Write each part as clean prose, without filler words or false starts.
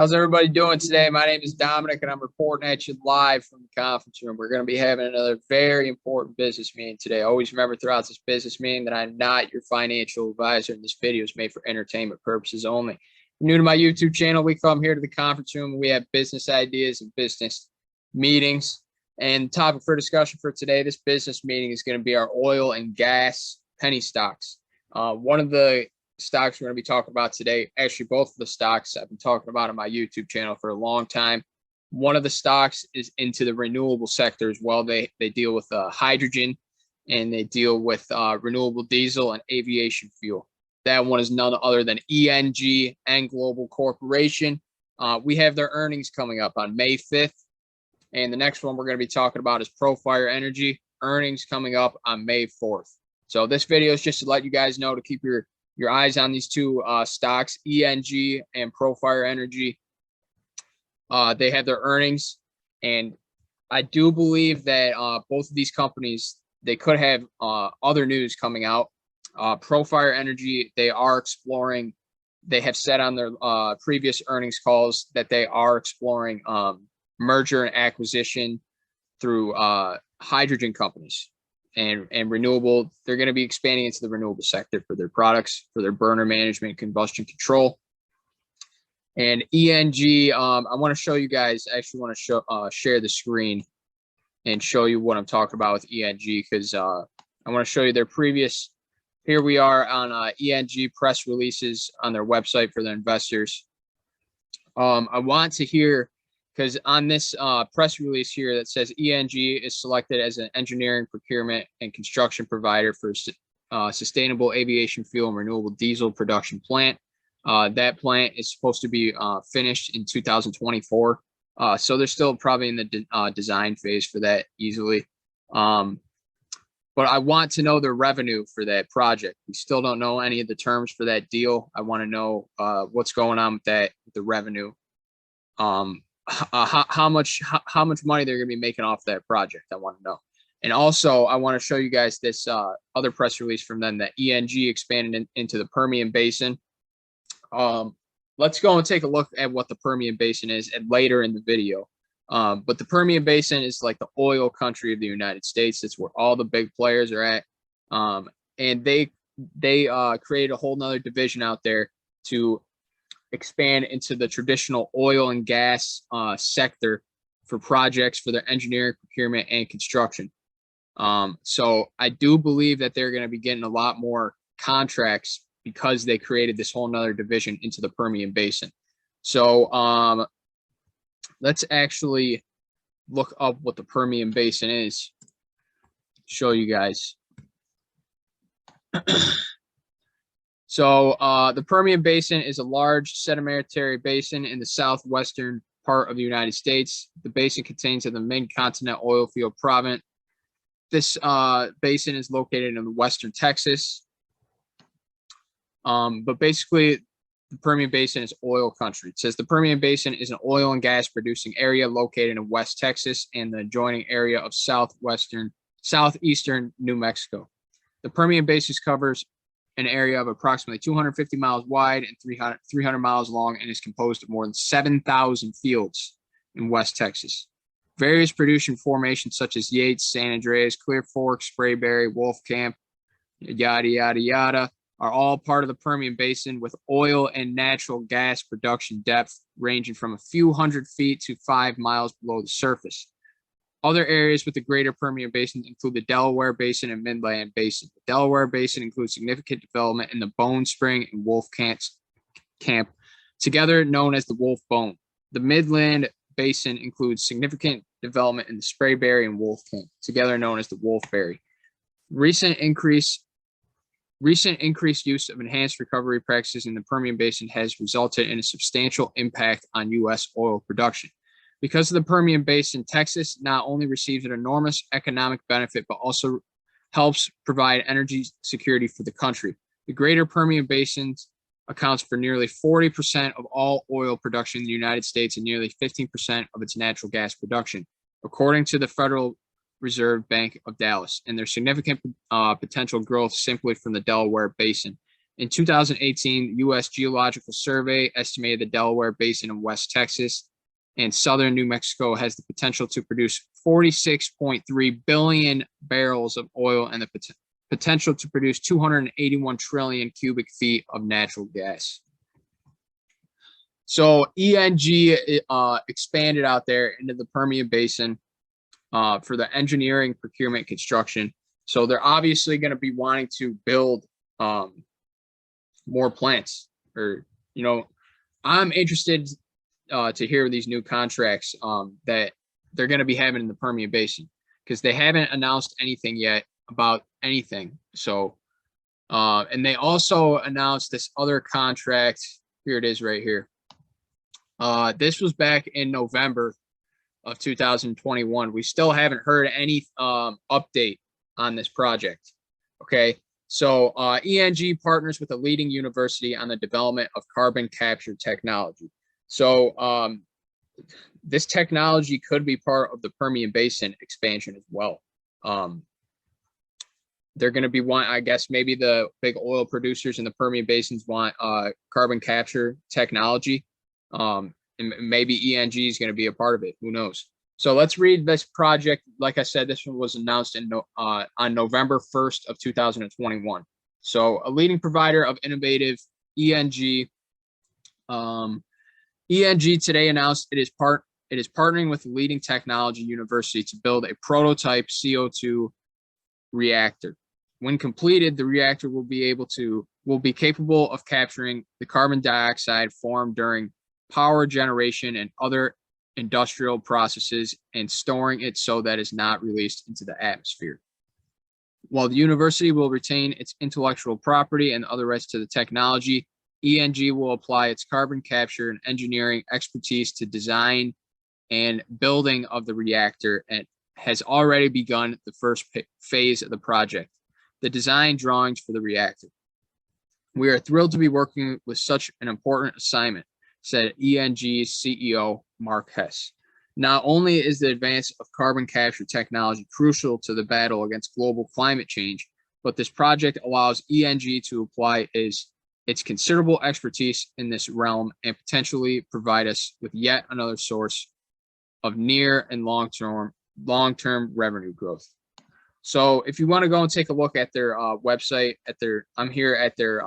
How's everybody doing today? My name is Dominic, and I'm reporting at you live from the conference room. We're going to be having another very important business meeting today. Always remember throughout this business meeting that I'm not your financial advisor, and this video is made for entertainment purposes only. If you're new to my YouTube channel, we come here to the conference room, and we have business ideas and business meetings. And the topic for discussion for today, this business meeting, is going to be our oil and gas penny stocks. One of the stocks we're going to be talking about today, actually both of the stocks I've been talking about on my YouTube channel for a long time. One of the stocks is into the renewable sector as well. They deal with hydrogen, and they deal with renewable diesel and aviation fuel. That one is none other than ENGlobal Corporation. We have their earnings coming up on May 5th. And the next one we're going to be talking about is Profire Energy, earnings coming up on May 4th. So this video is just to let you guys know to keep your eyes on these two stocks, ENG and Profire Energy. They have their earnings, and I do believe that both of these companies, they could have other news coming out. Profire Energy, they are exploring, they have said on their previous earnings calls that they are exploring merger and acquisition through hydrogen companies. And renewable, they're going to be expanding into the renewable sector for their products, for their burner management, combustion control. And ENG, I want to show you guys, I actually want to share the screen and show you what I'm talking about with ENG, because I want to show you their previous, here we are on ENG press releases on their website for their investors. I want to hear, because on this press release here that says ENG is selected as an engineering, procurement, and construction provider for sustainable aviation fuel and renewable diesel production plant. That plant is supposed to be finished in 2024. So they're still probably in the design phase for that easily. But I want to know the revenue for that project. We still don't know any of the terms for that deal. I want to know what's going on with that, with the revenue. How much money they're going to be making off that project. I want to know. And also, I want to show you guys this other press release from them that ENG expanded into the Permian Basin. Let's go and take a look at what the Permian Basin is later in the video. But the Permian Basin is like the oil country of the United States. It's where all the big players are at. And they created a whole nother division out there to expand into the traditional oil and gas sector for projects for their engineering, procurement, and construction. So I do believe that they're going to be getting a lot more contracts because they created this whole nother division into the Permian Basin. So let's actually look up what the Permian Basin is, show you guys. So the Permian Basin is a large sedimentary basin in the southwestern part of the United States. The basin contains the mid-continent oil field province. This basin is located in western Texas. But basically, the Permian Basin is oil country. It says the Permian Basin is an oil and gas producing area located in West Texas and the adjoining area of southeastern New Mexico. The Permian Basin covers an area of approximately 250 miles wide and 300 miles long, and is composed of more than 7,000 fields in West Texas. Various producing formations such as Yates, San Andreas, Clear Fork, Sprayberry, Wolf Camp, yada, yada, yada, are all part of the Permian Basin, with oil and natural gas production depth ranging from a few hundred feet to 5 miles below the surface. Other areas with the greater Permian Basin include the Delaware Basin and Midland Basin. The Delaware Basin includes significant development in the Bone Spring and Wolf Camp, together known as the Wolf Bone. The Midland Basin includes significant development in the Sprayberry and Wolf Camp, together known as the Wolfberry. Recent increased use of enhanced recovery practices in the Permian Basin has resulted in a substantial impact on U.S. oil production. Because of the Permian Basin, Texas not only receives an enormous economic benefit, but also helps provide energy security for the country. The greater Permian Basin accounts for nearly 40% of all oil production in the United States and nearly 15% of its natural gas production, according to the Federal Reserve Bank of Dallas, and there's significant potential growth simply from the Delaware Basin In 2018, the U.S. Geological Survey estimated the Delaware Basin in West Texas and southern New Mexico has the potential to produce 46.3 billion barrels of oil and the potential to produce 281 trillion cubic feet of natural gas. So ENG expanded out there into the Permian Basin for the engineering, procurement, construction. So they're obviously going to be wanting to build more plants, or, you know, I'm interested to hear these new contracts that they're going to be having in the Permian Basin, because they haven't announced anything yet about anything. So, and they also announced this other contract. Here it is right here. This was back in November of 2021. We still haven't heard any update on this project. Okay. So ENG partners with a leading university on the development of carbon capture technology. So this technology could be part of the Permian Basin expansion as well. They're going to be I guess maybe the big oil producers in the Permian Basins want carbon capture technology. And maybe ENG is going to be a part of it. Who knows? So let's read this project. Like I said, this one was announced on November 1st of 2021. So a leading provider of innovative ENG. ENG today announced it is partnering with a leading technology university to build a prototype CO2 reactor. When completed, the reactor will be capable of capturing the carbon dioxide formed during power generation and other industrial processes and storing it so that it's not released into the atmosphere. While the university will retain its intellectual property and other rights to the technology, ENG will apply its carbon capture and engineering expertise to design and building of the reactor, and has already begun the first phase of the project, the design drawings for the reactor. We are thrilled to be working with such an important assignment, said ENG's CEO, Mark Hess. Not only is the advance of carbon capture technology crucial to the battle against global climate change, but this project allows ENG to apply its considerable expertise in this realm and potentially provide us with yet another source of near and long-term revenue growth. So if you want to go and take a look at their website, I'm here at their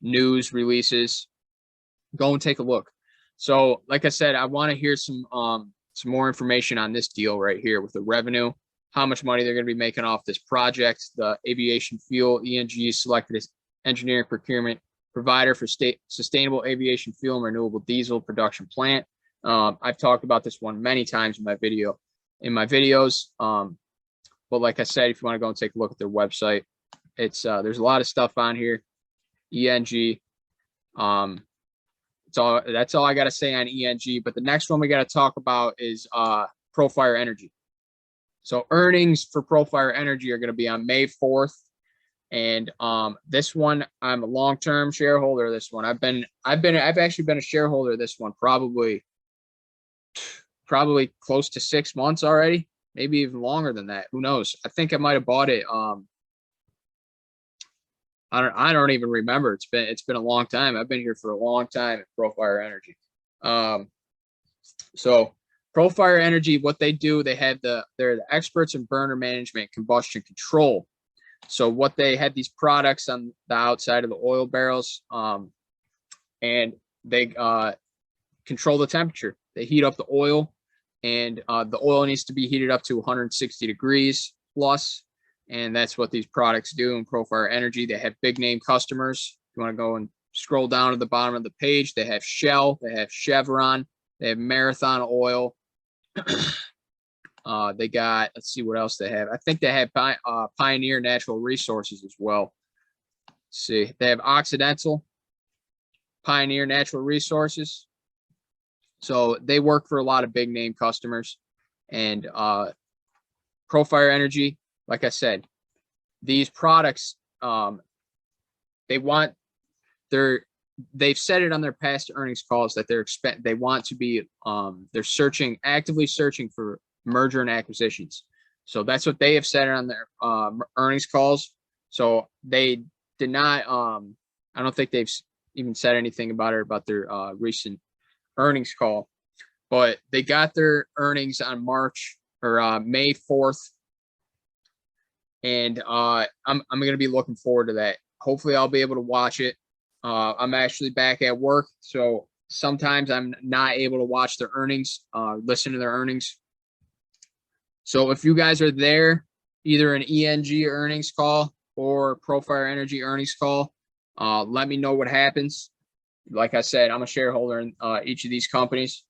news releases. Go and take a look. So like I said, I want to hear some more information on this deal right here with the revenue, how much money they're going to be making off this project. The aviation fuel, ENG selected as engineering procurement provider for sustainable aviation fuel and renewable diesel production plant. I've talked about this one many times in my videos. But like I said, if you want to go and take a look at their website, it's there's a lot of stuff on here. ENG. That's all I got to say on ENG. But the next one we got to talk about is Profire Energy. So earnings for Profire Energy are going to be on May 4th. And this one, I'm a long-term shareholder of this one. I've actually been a shareholder of this one probably close to 6 months already, maybe even longer than that. Who knows? I think I might have bought it. I don't even remember. It's been a long time. I've been here for a long time at Profire Energy. So Profire Energy, what they do, they're the experts in burner management, combustion control. So what they had these products on the outside of the oil barrels, and they control the temperature. They heat up the oil, and the oil needs to be heated up to 160 degrees plus. And that's what these products do in Profire Energy. They have big name customers. If you want to go and scroll down to the bottom of the page, they have Shell, they have Chevron, they have Marathon Oil. They got, let's see what else they have. I think they have Pioneer Natural Resources as well. Let's see, they have Occidental, Pioneer Natural Resources. So they work for a lot of big name customers. And Profire Energy, like I said, these products, they've said it on their past earnings calls that they want to be, they're actively searching for merger and acquisitions. So that's what they have said on their earnings calls. So they did not I don't think they've even said anything about it, about their recent earnings call, but they got their earnings on May 4th. And I'm going to be looking forward to that. Hopefully I'll be able to watch it. I'm actually back at work, so sometimes I'm not able to watch their earnings, listen to their earnings. So if you guys are there, either an ENG earnings call or Profire Energy earnings call, let me know what happens. Like I said, I'm a shareholder in each of these companies.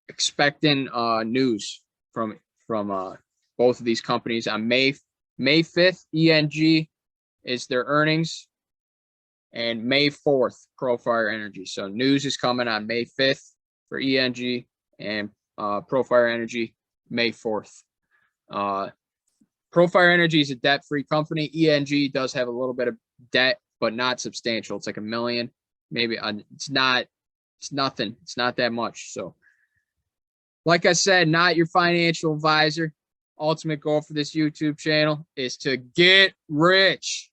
Expecting news from both of these companies on May 5th. ENG is their earnings, and May 4th, Profire Energy. So news is coming on May 5th for ENG, and Profire Energy May 4th. Profire Energy is a debt-free company. ENG does have a little bit of debt, but not substantial. It's like $1 million, maybe. It's nothing. It's not that much. So, like I said, not your financial advisor. Ultimate goal for this YouTube channel is to get rich.